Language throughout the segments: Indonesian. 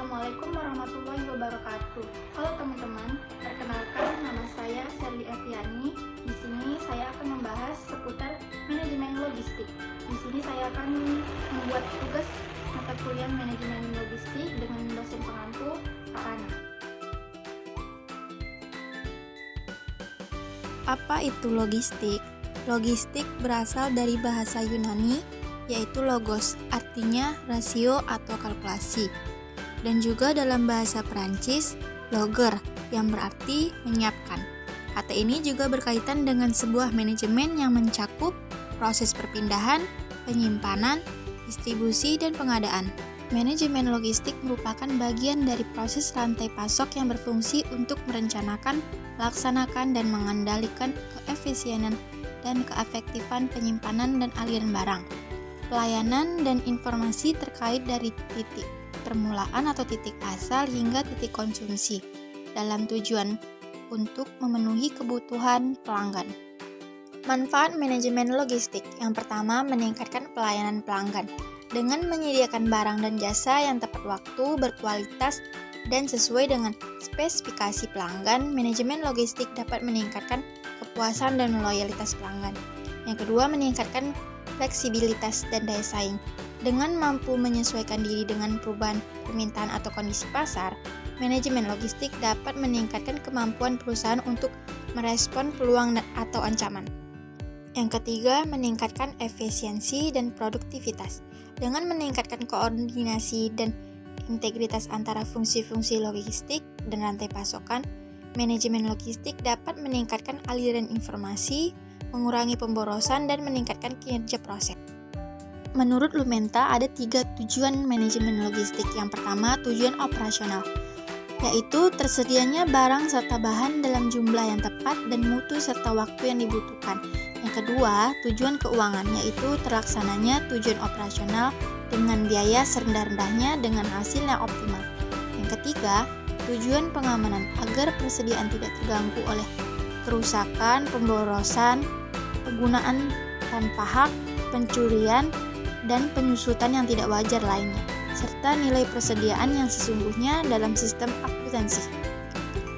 Assalamualaikum warahmatullahi wabarakatuh. Halo teman-teman, perkenalkan nama saya Sherly Etiani. Di sini saya akan membahas seputar manajemen logistik. Di sini saya akan membuat tugas mata kuliah manajemen logistik dengan dosen pengampu Kak Ana. Apa itu logistik? Logistik berasal dari bahasa Yunani, yaitu logos, artinya rasio atau kalkulasi. Dan juga dalam bahasa Perancis, loger, yang berarti menyiapkan. Kata ini juga berkaitan dengan sebuah manajemen yang mencakup proses perpindahan, penyimpanan, distribusi, dan pengadaan. Manajemen logistik merupakan bagian dari proses rantai pasok yang berfungsi untuk merencanakan, melaksanakan, dan mengendalikan keefisienan dan keefektifan penyimpanan dan aliran barang, pelayanan, dan informasi terkait dari titik permulaan atau titik asal hingga titik konsumsi dalam tujuan untuk memenuhi kebutuhan pelanggan. Manfaat manajemen logistik yang pertama, meningkatkan pelayanan pelanggan dengan menyediakan barang dan jasa yang tepat waktu, berkualitas, dan sesuai dengan spesifikasi pelanggan. Manajemen logistik dapat meningkatkan kepuasan dan loyalitas pelanggan. Yang kedua, meningkatkan fleksibilitas dan daya saing. Dengan mampu menyesuaikan diri dengan perubahan permintaan atau kondisi pasar, manajemen logistik dapat meningkatkan kemampuan perusahaan untuk merespon peluang atau ancaman. Yang ketiga, meningkatkan efisiensi dan produktivitas. Dengan meningkatkan koordinasi dan integritas antara fungsi-fungsi logistik dan rantai pasokan, manajemen logistik dapat meningkatkan aliran informasi, mengurangi pemborosan, dan meningkatkan kinerja proses. Menurut Lumenta, ada 3 tujuan manajemen logistik. Yang pertama, tujuan operasional, yaitu tersedianya barang serta bahan dalam jumlah yang tepat dan mutu serta waktu yang dibutuhkan. Yang kedua, tujuan keuangan, yaitu terlaksananya tujuan operasional dengan biaya serendah-rendahnya dengan hasil yang optimal. Yang ketiga, tujuan pengamanan, agar persediaan tidak terganggu oleh kerusakan, pemborosan, penggunaan tanpa hak, pencurian, dan penyusutan yang tidak wajar lainnya, serta nilai persediaan yang sesungguhnya dalam sistem akuntansi.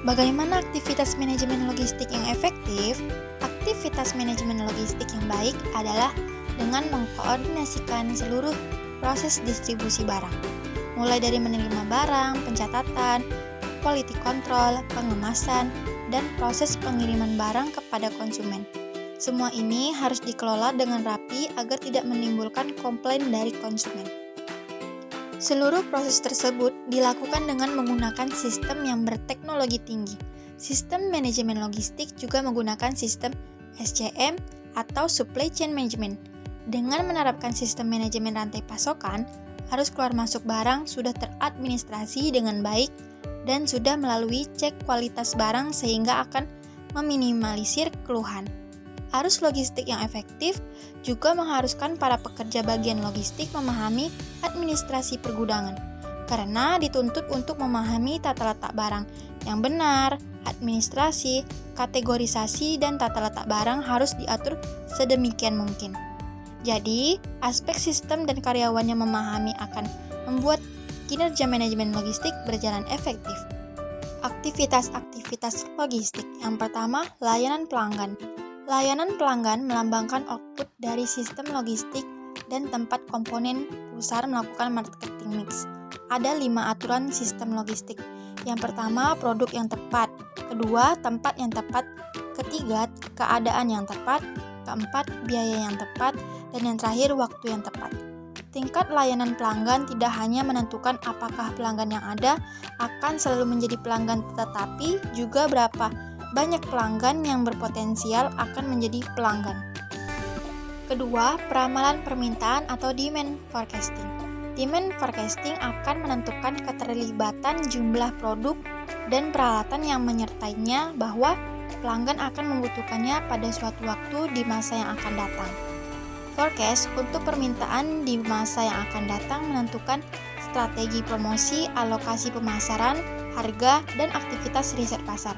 Bagaimana aktivitas manajemen logistik yang efektif? Aktivitas manajemen logistik yang baik adalah dengan mengkoordinasikan seluruh proses distribusi barang, mulai dari menerima barang, pencatatan, quality control, pengemasan, dan proses pengiriman barang kepada konsumen. Semua ini harus dikelola dengan rapi agar tidak menimbulkan komplain dari konsumen. Seluruh proses tersebut dilakukan dengan menggunakan sistem yang berteknologi tinggi. Sistem manajemen logistik juga menggunakan sistem SCM atau Supply Chain Management. Dengan menerapkan sistem manajemen rantai pasokan, arus keluar masuk barang sudah teradministrasi dengan baik dan sudah melalui cek kualitas barang sehingga akan meminimalisir keluhan. Arus logistik yang efektif juga mengharuskan para pekerja bagian logistik memahami administrasi pergudangan, karena dituntut untuk memahami tata letak barang yang benar, administrasi, kategorisasi, dan tata letak barang harus diatur sedemikian mungkin. Jadi, aspek sistem dan karyawannya memahami akan membuat kinerja manajemen logistik berjalan efektif. Aktivitas-aktivitas logistik yang pertama, layanan pelanggan. Layanan pelanggan melambangkan output dari sistem logistik dan tempat komponen perusahaan melakukan marketing mix. Ada 5 aturan sistem logistik. Yang pertama, produk yang tepat. Kedua, tempat yang tepat. Ketiga, keadaan yang tepat. Keempat, biaya yang tepat. Dan yang terakhir, waktu yang tepat. Tingkat layanan pelanggan tidak hanya menentukan apakah pelanggan yang ada akan selalu menjadi pelanggan, tetapi juga berapa banyak pelanggan yang berpotensial akan menjadi pelanggan. Kedua, peramalan permintaan atau demand forecasting. Demand forecasting akan menentukan keterlibatan jumlah produk dan peralatan yang menyertainya bahwa pelanggan akan membutuhkannya pada suatu waktu di masa yang akan datang. Forecast untuk permintaan di masa yang akan datang menentukan strategi promosi, alokasi pemasaran, harga, dan aktivitas riset pasar.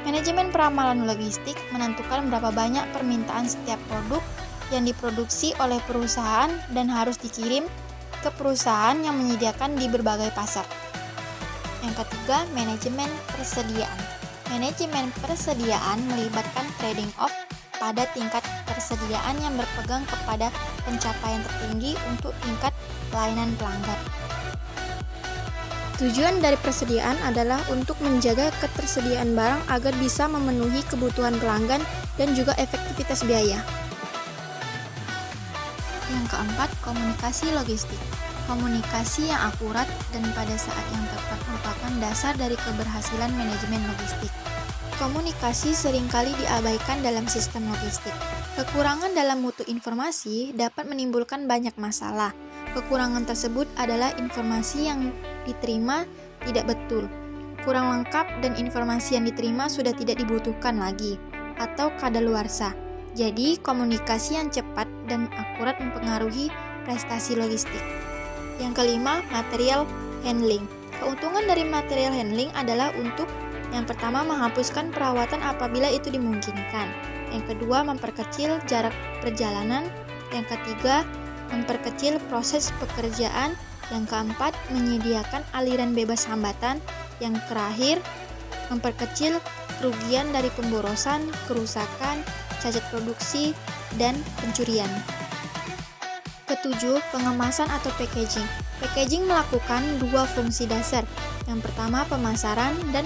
Manajemen peramalan logistik menentukan berapa banyak permintaan setiap produk yang diproduksi oleh perusahaan dan harus dikirim ke perusahaan yang menyediakan di berbagai pasar. Yang ketiga, manajemen persediaan. Manajemen persediaan melibatkan trading off pada tingkat persediaan yang berpegang kepada pencapaian tertinggi untuk tingkat pelayanan pelanggan. Tujuan dari persediaan adalah untuk menjaga ketersediaan barang agar bisa memenuhi kebutuhan pelanggan dan juga efektivitas biaya. Yang keempat, komunikasi logistik. Komunikasi yang akurat dan pada saat yang tepat merupakan dasar dari keberhasilan manajemen logistik. Komunikasi seringkali diabaikan dalam sistem logistik. Kekurangan dalam mutu informasi dapat menimbulkan banyak masalah. Kekurangan tersebut adalah informasi yang diterima tidak betul, kurang lengkap, dan informasi yang diterima sudah tidak dibutuhkan lagi, atau kadaluarsa. Jadi, komunikasi yang cepat dan akurat mempengaruhi prestasi logistik. Yang kelima, material handling. Keuntungan dari material handling adalah untuk yang pertama, menghapuskan perawatan apabila itu dimungkinkan. Yang kedua, memperkecil jarak perjalanan. Yang ketiga, memperkecil proses pekerjaan. Yang keempat, menyediakan aliran bebas hambatan. Yang terakhir, memperkecil kerugian dari pemborosan, kerusakan, cacat produksi, dan pencurian. Ketujuh, pengemasan atau packaging. Packaging melakukan dua fungsi dasar. Yang pertama, pemasaran dan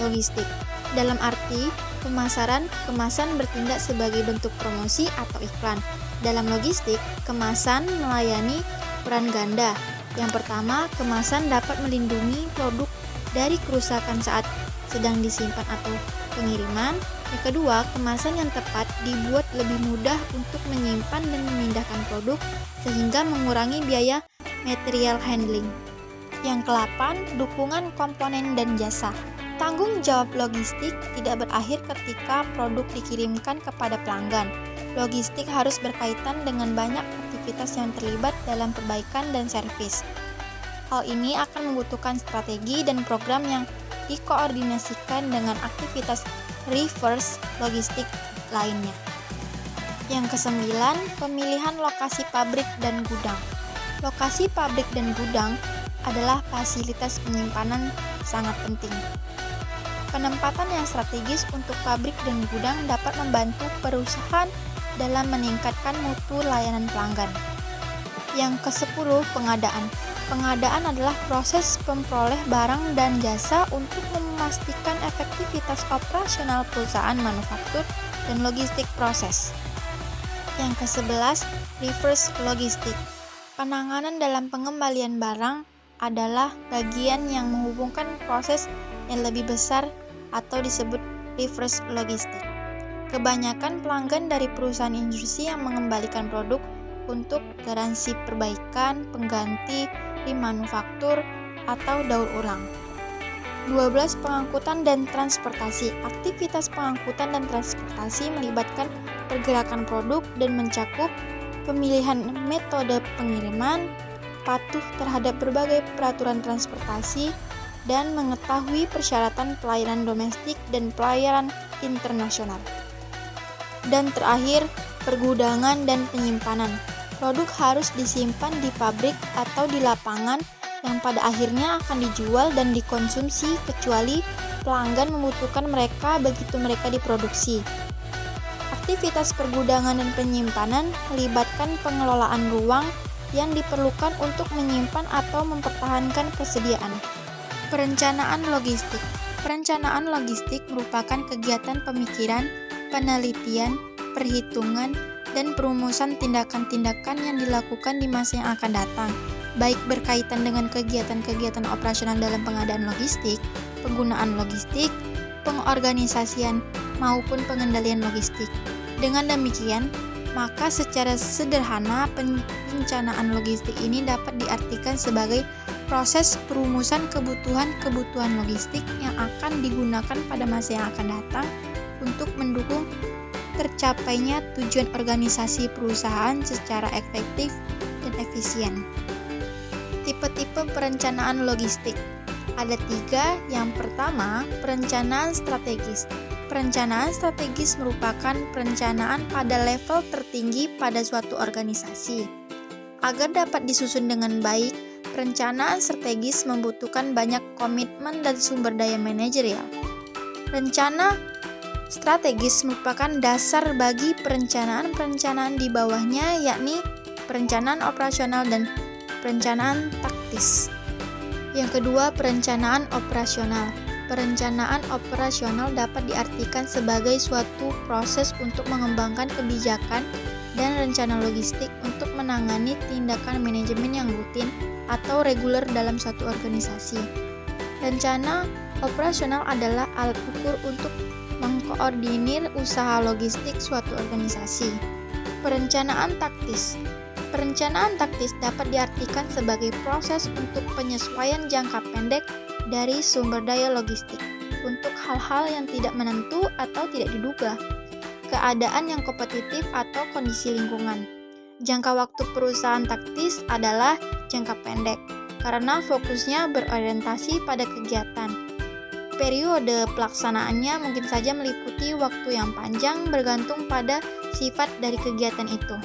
logistik. Dalam arti pemasaran, kemasan bertindak sebagai bentuk promosi atau iklan. Dalam logistik, kemasan melayani peran ganda. Yang pertama, kemasan dapat melindungi produk dari kerusakan saat sedang disimpan atau pengiriman. Yang kedua, kemasan yang tepat dibuat lebih mudah untuk menyimpan dan memindahkan produk sehingga mengurangi biaya material handling. Yang ke-8, dukungan komponen dan jasa. Tanggung jawab logistik tidak berakhir ketika produk dikirimkan kepada pelanggan. Logistik harus berkaitan dengan banyak aktivitas yang terlibat dalam perbaikan dan servis. Hal ini akan membutuhkan strategi dan program yang dikoordinasikan dengan aktivitas reverse logistik lainnya. Yang ke-9, pemilihan lokasi pabrik dan gudang. Lokasi pabrik dan gudang adalah fasilitas penyimpanan sangat penting. Penempatan yang strategis untuk pabrik dan gudang dapat membantu perusahaan dalam meningkatkan mutu layanan pelanggan. Yang ke-10, pengadaan. Pengadaan adalah proses memperoleh barang dan jasa untuk memastikan efektivitas operasional perusahaan manufaktur dan logistik proses. Yang ke-11, reverse logistik. Penanganan dalam pengembalian barang adalah bagian yang menghubungkan proses yang lebih besar atau disebut reverse logistik. Kebanyakan pelanggan dari perusahaan industri yang mengembalikan produk untuk garansi perbaikan, pengganti, remanufaktur, atau daur ulang. 12. Pengangkutan dan transportasi. Aktivitas pengangkutan dan transportasi melibatkan pergerakan produk dan mencakup pemilihan metode pengiriman, patuh terhadap berbagai peraturan transportasi, dan mengetahui persyaratan pelayanan domestik dan pelayanan internasional. Dan terakhir, pergudangan dan penyimpanan. Produk harus disimpan di pabrik atau di lapangan yang pada akhirnya akan dijual dan dikonsumsi kecuali pelanggan membutuhkan mereka begitu mereka diproduksi. Aktivitas pergudangan dan penyimpanan melibatkan pengelolaan ruang yang diperlukan untuk menyimpan atau mempertahankan persediaan. Perencanaan logistik. Perencanaan logistik merupakan kegiatan pemikiran, penelitian, perhitungan, dan perumusan tindakan-tindakan yang dilakukan di masa yang akan datang, baik berkaitan dengan kegiatan-kegiatan operasional dalam pengadaan logistik, penggunaan logistik, pengorganisasian, maupun pengendalian logistik. Dengan demikian, maka secara sederhana perencanaan logistik ini dapat diartikan sebagai proses perumusan kebutuhan-kebutuhan logistik yang akan digunakan pada masa yang akan datang untuk mendukung tercapainya tujuan organisasi perusahaan secara efektif dan efisien. Tipe-tipe perencanaan logistik ada 3. Yang pertama, perencanaan strategis. Perencanaan strategis merupakan perencanaan pada level tertinggi pada suatu organisasi. Agar dapat disusun dengan baik, Perencanaan strategis membutuhkan banyak komitmen dan sumber daya manajerial. Rencana strategis merupakan dasar bagi perencanaan-perencanaan di bawahnya, yakni perencanaan operasional dan perencanaan taktis. Yang kedua, perencanaan operasional. Perencanaan operasional dapat diartikan sebagai suatu proses untuk mengembangkan kebijakan dan rencana logistik untuk menangani tindakan manajemen yang rutin atau reguler dalam suatu organisasi. Rencana operasional adalah alat ukur untuk mengkoordinir usaha logistik suatu organisasi. Perencanaan taktis. Perencanaan taktis dapat diartikan sebagai proses untuk penyesuaian jangka pendek dari sumber daya logistik untuk hal-hal yang tidak menentu atau tidak diduga, keadaan yang kompetitif atau kondisi lingkungan. Jangka waktu perusahaan taktis adalah jangka pendek karena fokusnya berorientasi pada kegiatan. Periode pelaksanaannya mungkin saja meliputi waktu yang panjang bergantung pada sifat dari kegiatan itu.